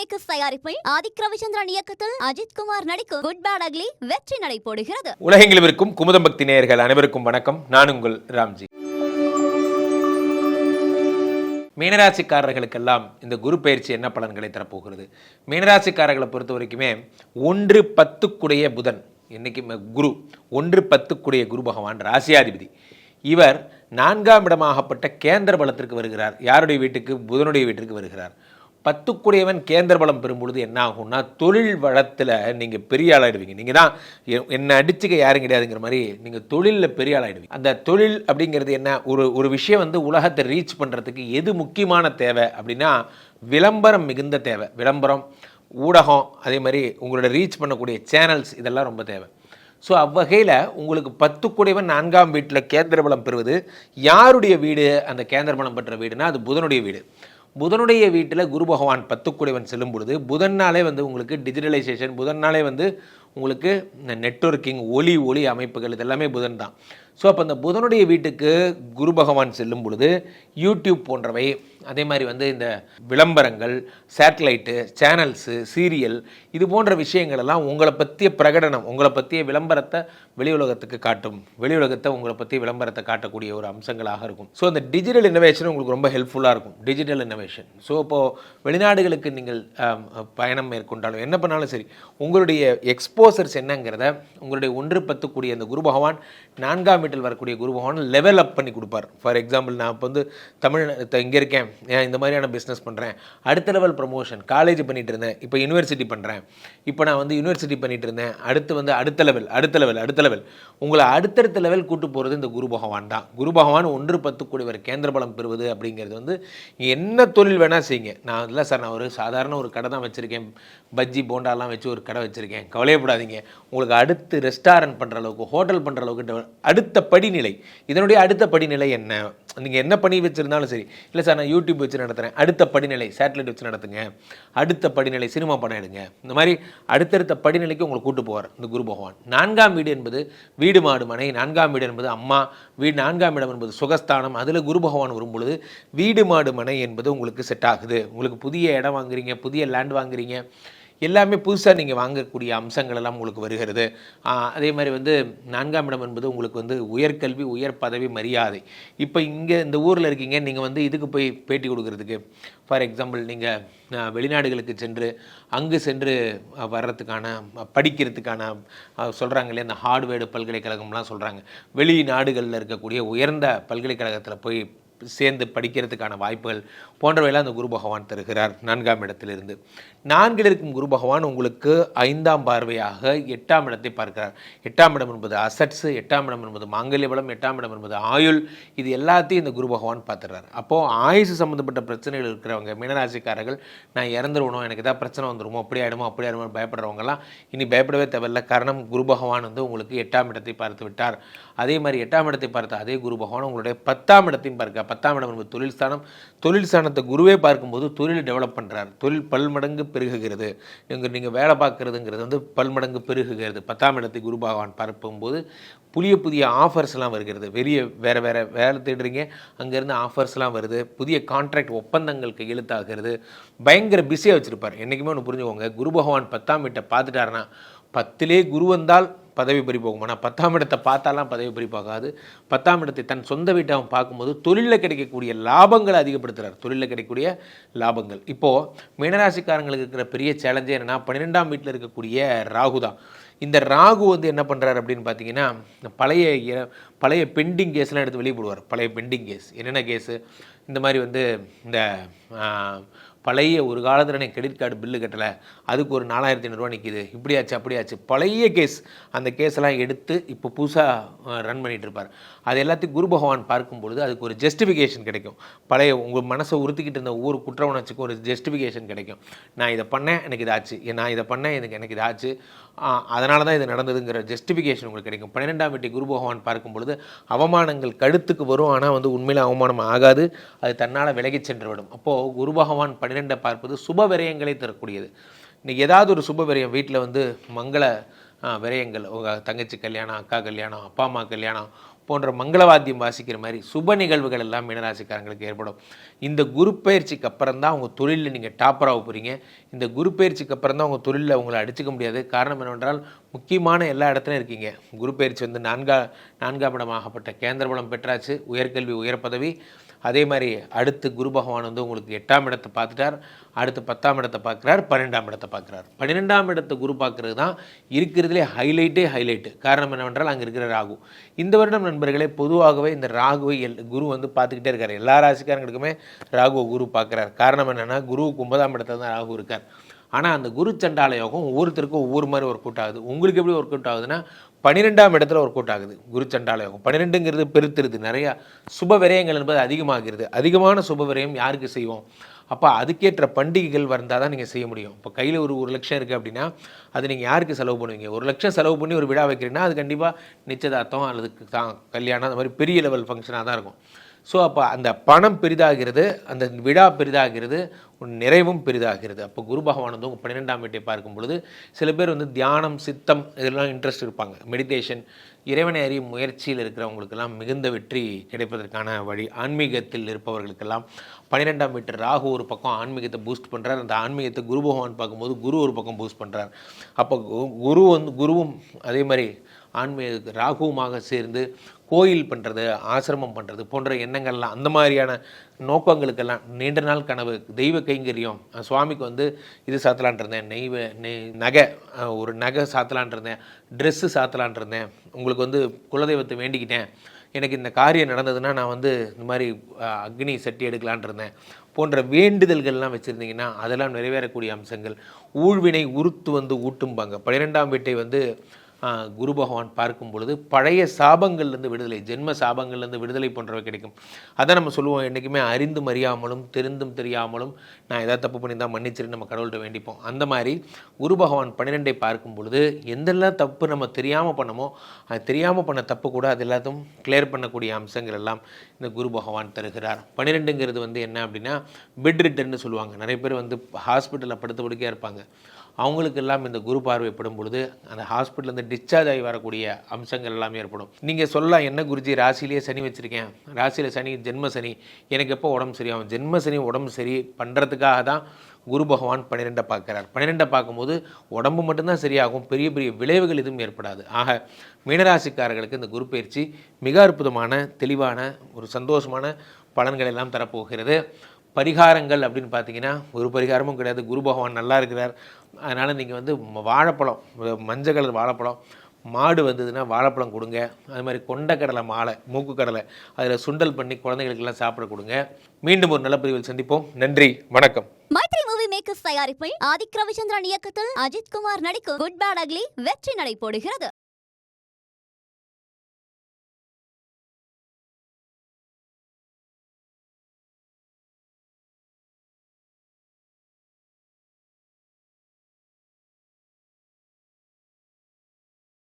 Makers தயாரிப்பில் ஆதிக் ரவிச்சந்திரன் இயக்கத்தில் அஜித் குமார் நடிக்கும் குட் பேட் அக்லி வெற்றி நடைபோடுகிறது. உலகெங்கிலும் இருக்கும் குமுதம் பக்தி நேயர்கள் அனைவருக்கும் வணக்கம். நான் உங்கள் ராம்ஜி. மீனராசிக்காரர்களுக்கெல்லாம் இந்த குரு பயிற்சி என்ன பலன்களை தரப்போகிறது? மீனராசிக்காரர்களை பொறுத்த வரைக்குமே 1-10 புதன், இன்னைக்கு குரு 1-10 குரு பகவான் ராசியாதிபதி. இவர் 4ஆம் இடமாகப்பட்ட கேந்திர பலத்திற்கு வருகிறார். யாருடைய வீட்டுக்கு? புதனுடைய வீட்டிற்கு வருகிறார். 10 கேந்திர பலம் பெறும்பொழுது என்ன ஆகும்னா, தொழில் வளத்தில் நீங்கள் பெரிய ஆளாயிடுவீங்க. நீங்கள் தான் என்னை அடிச்சுக்க யாரும் கிடையாதுங்கிற மாதிரி நீங்கள் தொழிலில் பெரிய ஆளாயிடுவீங்க. அந்த தொழில் அப்படிங்கிறது என்ன, ஒரு விஷயம் வந்து உலகத்தை ரீச் பண்ணுறதுக்கு எது முக்கியமான தேவை அப்படின்னா, விளம்பரம் மிகுந்த தேவை. விளம்பரம், ஊடகம், அதே மாதிரி உங்களோட ரீச் பண்ணக்கூடிய சேனல்ஸ், இதெல்லாம் ரொம்ப தேவை. ஸோ அவ்வகையில் உங்களுக்கு 10 4ஆம் வீட்டில் கேந்திர பலம் பெறுவது யாருடைய வீடு? அந்த கேந்திர பலம் பெற்ற வீடுனா அது புதனுடைய வீடு. புதனுடைய வீட்டில் குரு பகவான் 10 செல்லும் பொழுது புதன்னாலே வந்து உங்களுக்கு டிஜிட்டலைசேஷன், புதன்னாலே வந்து உங்களுக்கு நெட்வொர்க்கிங், ஒளி அமைப்புகள், இதெல்லாமே புதன் தான். ஸோ அப்போ அந்த புதனுடைய வீட்டுக்கு குரு பகவான் செல்லும் பொழுது யூடியூப் போன்றவை, அதே மாதிரி வந்து இந்த விளம்பரங்கள், சேட்டலைட்டு, சேனல்ஸு, சீரியல், இது போன்ற விஷயங்கள் எல்லாம் உங்களை பற்றிய பிரகடனம், உங்களை பற்றிய விளம்பரத்தை வெளி உலகத்துக்கு காட்டும். வெளி உலகத்தை உங்களை பற்றி விளம்பரத்தை காட்டக்கூடிய ஒரு அம்சங்களாக இருக்கும். ஸோ அந்த டிஜிட்டல் இன்னோவேஷன் உங்களுக்கு ரொம்ப ஹெல்ப்ஃபுல்லாக இருக்கும். Digital innovation. ஸோ இப்போது வெளிநாடுகளுக்கு நீங்கள் பயணம் மேற்கொண்டாலும் என்ன பண்ணாலும் சரி, உங்களுடைய எக்ஸ்போசர்ஸ் என்னங்கிறத உங்களுடைய 1-10 அந்த குரு பகவான் 4ஆம் வீட்டில் வரக்கூடிய குரு பகவான் லெவல் அப் பண்ணி கொடுப்பார். ஃபார் எக்ஸாம்பிள், நான் இப்போ வந்து இங்கே இருக்கேன், இந்த மாதிரியான பிஸ்னஸ் பண்ணுறேன், அடுத்த லெவல் ப்ரமோஷன், காலேஜ் பண்ணிட்டு இருந்தேன், இப்போ யூனிவர்சிட்டி பண்ணுறேன், இப்போ நான் வந்து யூனிவர்சிட்டி பண்ணிட்டு இருந்தேன், அடுத்து வந்து அடுத்த லெவல் உங்களை அடுத்தடுத்த லெவல் கூட்டு போகிறது இந்த குரு பகவான் தான். குரு பகவான் 1-10 கேந்திர பலம் பெறுவது அப்படிங்கிறது வந்து என்ன தொழில் வேணால் செய்யுங்க. நான் இல்லை சார், நான் ஒரு சாதாரண ஒரு கடை தான் வச்சுருக்கேன், பஜ்ஜி போண்டாலாம் வச்சு ஒரு கடை வச்சுருக்கேன், கவலையப்படாதீங்க. உங்களுக்கு அடுத்து ரெஸ்டாரண்ட் பண்ணுற அளவுக்கு, ஹோட்டல் பண்ணுற அளவுக்கு அடுத்த படிநிலை. இதனுடைய அடுத்த படிநிலை என்ன? நீங்கள் என்ன பண்ணி வச்சுருந்தாலும் சரி, இல்லை சார் நான் யூடியூப் வச்சு நடத்துகிறேன், அடுத்த படிநிலை சேட்டலைட் வச்சு நடத்துங்க, அடுத்த படிநிலை சினிமா படம் எடுங்க, இந்த மாதிரி அடுத்தடுத்த படிநிலைக்கு உங்களை கூட்டு போவார் இந்த குரு பகவான். 4ஆம் வீடு என்பது வீடு மாடு மனை, 4ஆம் வீடு என்பது அம்மா வீடு, 4ஆம் இடம் என்பது சுகஸ்தானம். அதில் குரு பகவான் வரும் பொழுது வீடு மாடு மனை என்பது உங்களுக்கு செட் ஆகுது. உங்களுக்கு புதிய இடம் வாங்குறீங்க, புதிய லேண்ட் வாங்குறீங்க, எல்லாமே புதுசாக நீங்கள் வாங்கக்கூடிய அம்சங்கள் எல்லாம் உங்களுக்கு வருகிறது. அதே மாதிரி வந்து 4ஆம் இடம் என்பது உங்களுக்கு வந்து உயர்கல்வி, உயர் பதவி, மரியாதை. இப்போ இங்கே இந்த ஊரில் இருக்கீங்க, நீங்கள் வந்து இதுக்கு போய் பேட்டி கொடுக்கறதுக்கு, ஃபார் எக்ஸாம்பிள் நீங்கள் வெளிநாடுகளுக்கு சென்று அங்கு சென்று வர்றதுக்கான, படிக்கிறதுக்கான சொல்கிறாங்க இல்லையா, இந்த ஹார்ட்வேர்டு பல்கலைக்கழகம்லாம் சொல்கிறாங்க, வெளிநாடுகளில் இருக்கக்கூடிய உயர்ந்த பல்கலைக்கழகத்தில் போய் சேர்ந்து படிக்கிறதுக்கான வாய்ப்புகள் போன்றவையெல்லாம் அந்த குரு பகவான் தருகிறார் 4ஆம் இடத்திலிருந்து. 4இல் இருக்கும் குரு பகவான் உங்களுக்கு 5ஆம் பார்வையாக 8ஆம் இடத்தை பார்க்கிறார். 8ஆம் இடம் என்பது அசட்ஸு, 8ஆம் இடம் என்பது மாங்கல்ய பலம், 8ஆம் இடம் என்பது ஆயுள், இது எல்லாத்தையும் இந்த குரு பகவான் பார்த்துறாரு. அப்போது ஆயுசு சம்மந்தப்பட்ட பிரச்சனைகள் இருக்கிறவங்க மீனராசிக்காரர்கள், நான் இறந்துருவணும், எனக்கு ஏதாவது பிரச்சனை வந்துடுமோ, அப்படி ஆகிடுமோ பயப்படுறவங்கலாம் இனி பயப்படவே தேவையில்லை. காரணம், குரு பகவான் வந்து உங்களுக்கு 8ஆம் இடத்தை பார்த்து விட்டார். அதே மாதிரி 8ஆம் இடத்தை பார்த்த அதே குரு பகவான் உங்களுடைய 10ஆம் இடத்தையும் பார்க்க. 10ஆம் இடம் என்பது தொழில் ஸ்தானம். தொழில் ஸ்தானத்தை குருவே பார்க்கும்போது தொழில் டெவலப் பண்ணுறார். தொழில் பல்மடங்கு பெருகுகிறது. நீங்கள் வேலை பார்க்குறதுங்கிறது வந்து பல்மடங்கு பெருகுகிறது. 10ஆம் இடத்தை குரு பகவான் பார்க்கும்போது புதிய ஆஃபர்ஸ்லாம் வருகிறது. வேறு வேலை தேடுறீங்க, அங்கேருந்து ஆஃபர்ஸ்லாம் வருது, புதிய கான்ட்ராக்ட் ஒப்பந்தங்கள் கையெழுத்தாகிறது. பயங்கர பிஸியாக வச்சுருப்பார். என்றைக்குமே ஒன்று புரிஞ்சுக்கோங்க, குரு பகவான் 10ஆம் வீட்டை பார்த்துட்டாருன்னா, 10லே குரு வந்தால் பதவி பறி போகும். ஆனால் 10ஆம் இடத்தை பார்த்தாலாம் பதவி பறி போகாது. 10ஆம் இடத்தை தன் சொந்த வீட்டை அவன் பார்க்கும்போது தொழிலில் கிடைக்கக்கூடிய லாபங்களை அதிகப்படுத்துகிறார். தொழிலில் கிடைக்கக்கூடிய லாபங்கள். இப்போது மீனராசிக்காரங்களுக்கு இருக்கிற பெரிய சேலஞ்சே என்னென்னா, 12ஆம் வீட்டில் இருக்கக்கூடிய ராகு தான். இந்த ராகு வந்து என்ன பண்ணுறாரு அப்படின்னு பார்த்தீங்கன்னா, பழைய பெண்டிங் கேஸ்லாம் எடுத்து வெளியே போடுவார். பழைய பெண்டிங் கேஸ் என்னென்ன கேஸு, இந்த மாதிரி வந்து இந்த பழைய ஒரு காலத்தில் கிரெடிட் கார்டு பில்லு கட்டலை, அதுக்கு ஒரு 4500 நிற்கிது, இப்படியாச்சு அப்படியாச்சு, பழைய கேஸ், அந்த கேஸெல்லாம் எடுத்து இப்போ புதுசாக ரன் பண்ணிகிட்டு இருப்பார். அது எல்லாத்தையும் குரு பகவான் பார்க்கும்பொழுது அதுக்கு ஒரு ஜஸ்டிஃபிகேஷன் கிடைக்கும். பழைய உங்கள் மனசை உறுத்திக்கிட்டு இருந்த ஒவ்வொரு குற்ற உணர்ச்சிக்கும் ஒரு ஜஸ்டிஃபிகேஷன் கிடைக்கும். நான் இதை பண்ணேன், எனக்கு இதாச்சு, நான் இதை பண்ணேன், எனக்கு இதாச்சு, அதனால தான் இது நடந்ததுங்கிற ஜஸ்டிஃபிகேஷன் உங்களுக்கு கிடைக்கும். 12ஆம் வீட்டை குரு பகவான் பார்க்கும் பொழுது அவமானங்கள் கழுத்துக்கு வரும், ஆனால் வந்து உண்மையில் அவமானம் ஆகாது, அது தன்னால் விலகி சென்று விடும். அப்போது குரு பகவான் 12 பார்ப்பது சுப விரயங்களை தரக்கூடியது. இன்றைக்கி ஏதாவது ஒரு சுப விரயம் வீட்டில் வந்து மங்கள விரயங்கள், உங்கள் தங்கச்சி கல்யாணம், அக்கா கல்யாணம், அப்பா அம்மா கல்யாணம், போன்ற மங்களவாத்தியம் வாசிக்கிற மாதிரி சுப நிகழ்வுகள் எல்லாம் மீனராசிக்காரங்களுக்கு ஏற்படும். இந்த குரு பயிற்சிக்கு அப்புறம் தான் உங்கள் தொழிலில் நீங்கள் டாப்பராக போகிறீங்க. இந்த குரு பயிற்சிக்கு அப்புறம் தான் உங்கள் தொழிலில் உங்களை அடிச்சுக்க முடியாது. காரணம் என்னவென்றால் முக்கியமான எல்லா இடத்துலையும் இருக்கீங்க. குரு பயிற்சி வந்து நான்காம் இடமாகப்பட்ட கேந்திரபலம் பெற்றாச்சு, உயர்கல்வி உயர் பதவி. அதே மாதிரி அடுத்து குரு பகவான் வந்து உங்களுக்கு 8ஆம் இடத்தை பார்த்துட்டார், அடுத்து 10ஆம் இடத்தை பார்க்குறார், 12ஆம் இடத்தை பார்க்குறார். 12ஆம் இடத்தை குரு பார்க்குறது தான் இருக்கிறதுலே ஹைலைட்டு. காரணம் என்னவென்றால் அங்கே இருக்கிற ராகு. இந்த வருடம் நண்பர்களே பொதுவாகவே இந்த ராகுவை குரு வந்து பார்த்துக்கிட்டே இருக்கார். எல்லா ராசிக்காரங்களுக்குமே ராகுவை குரு பார்க்குறார். காரணம் என்னென்னா குருவுக்கு 9ஆம் இடத்துல தான் ராகு இருக்கார். ஆனால் அந்த குரு சண்டால யோகம் ஒவ்வொருத்தருக்கும் ஒவ்வொரு மாதிரி ஒர்க் அவுட் ஆகுது. உங்களுக்கு எப்படி ஒர்க் அவுட் ஆகுதுன்னா 12ஆம் இடத்துல ஒர்க் அவுட் ஆகுது குரு சண்டால யோகம். 12ங்கிறது பெருத்துருது, நிறையா சுப விரயங்கள் என்பது அதிகமாகிறது. அதிகமான சுப விரயம் யாருக்கு செய்வோம்? அப்போ அதுக்கேற்ற பண்டிகைகள் வந்தால் தான் நீங்கள் செய்ய முடியும். இப்போ கையில் ஒரு 1 லட்சம் இருக்குது அப்படின்னா அது நீங்கள் யாருக்கு செலவு பண்ணுவீங்க? 1 லட்சம் செலவு பண்ணி ஒரு விழா வைக்கிறீங்கன்னா அது கண்டிப்பாக நிச்சயதார்த்தம் அல்லது கல்யாணம் அந்த மாதிரி பெரிய லெவல் ஃபங்க்ஷனாக தான் இருக்கும். ஸோ அப்போ அந்த பணம் பெரிதாகிறது, அந்த விழா பெரிதாகிறது, நிறைவும் பெரிதாகிறது. அப்போ குரு பகவான் வந்து உங்கள் 12ஆம் வீட்டை பார்க்கும் பொழுது சில பேர் வந்து தியானம், சித்தம் இதெல்லாம் இன்ட்ரெஸ்ட் இருப்பாங்க. மெடிடேஷன், இறைவனை அறியும் முயற்சியில் இருக்கிறவங்களுக்கெல்லாம் மிகுந்த வெற்றி கிடைப்பதற்கான வழி. ஆன்மீகத்தில் இருப்பவர்களுக்கெல்லாம் 12ஆம் வீட்டு ராகு ஒரு பக்கம் ஆன்மீகத்தை பூஸ்ட் பண்ணுறார். அந்த ஆன்மீகத்தை குரு பகவான் பார்க்கும்போது குரு ஒரு பக்கம் பூஸ்ட் பண்ணுறார். அப்போ குருவும் அதே மாதிரி ஆன்மீக ராகுவுமாக சேர்ந்து கோயில் பண்ணுறது, ஆசிரமம் பண்ணுறது போன்ற எண்ணங்கள்லாம், அந்த மாதிரியான நோக்கங்களுக்கெல்லாம் நீண்ட நாள் கனவு, தெய்வ கைங்கரியம், சுவாமிக்கு வந்து இது சாத்தலான் இருந்தேன், நகை ஒரு நகை சாத்தலான் இருந்தேன், ட்ரெஸ்ஸு சாத்தலான் இருந்தேன், உங்களுக்கு வந்து குலதெய்வத்தை வேண்டிக்கிட்டேன், எனக்கு இந்த காரியம் நடந்ததுன்னா நான் வந்து இந்த மாதிரி அக்னி சட்டி எடுக்கலான் இருந்தேன் போன்ற வேண்டுதல்கள்லாம் வச்சுருந்தீங்கன்னா அதெல்லாம் நிறைவேறக்கூடிய அம்சங்கள். ஊழ்வினை உறுத்து வந்து ஊட்டும்பாங்க. 12ஆம் வீட்டை வந்து குரு பகவான் பார்க்கும் பொழுது பழைய சாபங்கள்லேருந்து விடுதலை, ஜென்ம சாபங்கள்லேருந்து விடுதலை போன்றவை கிடைக்கும். அதான் நம்ம சொல்லுவோம், என்றைக்குமே அறிந்தும் அறியாமலும் தெரிந்தும் தெரியாமலும் நான் ஏதாவது தப்பு பண்ணி தான் மன்னிச்சிருந்து நம்ம கடவுள்கிட்ட வேண்டிப்போம். அந்த மாதிரி குரு பகவான் 12ஐ பார்க்கும் பொழுது எந்தெல்லாம் தப்பு நம்ம தெரியாமல் பண்ணமோ அது தெரியாமல் பண்ண தப்பு கூட அது எல்லாத்தையும் கிளியர் பண்ணக்கூடிய அம்சங்கள் எல்லாம் இந்த குரு பகவான் தருகிறார். 12ங்கிறது வந்து என்ன அப்படின்னா பெட் ரிட்டர்ன்னு சொல்லுவாங்க. நிறைய பேர் வந்து ஹாஸ்பிட்டலில் படுத்த படுக்கையாக இருப்பாங்க. அவங்களுக்கெல்லாம் இந்த குரு பார்வைப்படும் பொழுது அந்த ஹாஸ்பிட்டலேருந்து டிஸ்சார்ஜ் ஆகி வரக்கூடிய அம்சங்கள் எல்லாமே ஏற்படும். நீங்கள் சொல்லலாம், என்ன குருஜி ராசிலேயே சனி வச்சுருக்கேன், ராசியில் சனி ஜென்ம சனி, எனக்கு எப்போ உடம்பு சரியாகும்? ஜென்ம சனி உடம்பு சரி பண்ணுறதுக்காக தான் குரு பகவான் 12ஐ பார்க்குறார். 12ஐ பார்க்கும்போது உடம்பு மட்டும்தான் சரியாகும், பெரிய பெரிய விளைவுகள் எதுவும் ஏற்படாது. ஆக மீனராசிக்காரர்களுக்கு இந்த குரு பயிற்சி மிக அற்புதமான, தெளிவான, ஒரு சந்தோஷமான பலன்கள் எல்லாம் தரப்போகிறது. பரிகாரங்கள் அப்படின்னு பார்த்தீங்கன்னா ஒரு பரிகாரமும் கிடையாது. குரு பகவான் நல்லா இருக்கிறார். அதனால் நீங்கள் வந்து வாழைப்பழம், மஞ்சள் கலர் வாழைப்பழம், மாடு வந்ததுன்னா வாழைப்பழம் கொடுங்க. அது மாதிரி கொண்டக்கடலை மாலை, மூக்கு கடலை, அதில் சுண்டல் பண்ணி குழந்தைகளுக்கெல்லாம் சாப்பிட கொடுங்க. மீண்டும் ஒரு நல்ல பதிவில் சந்திப்போம். நன்றி, வணக்கம். மைத்ரி மூவி மேக்கர்ஸ் தயாரிப்பில் ஆதிக் ரவிச்சந்திரன் இயக்கத்தில் அஜித் குமார் நடிக்கும் குட் பேட் அக்லி வெற்றி நடை போடுகிறது.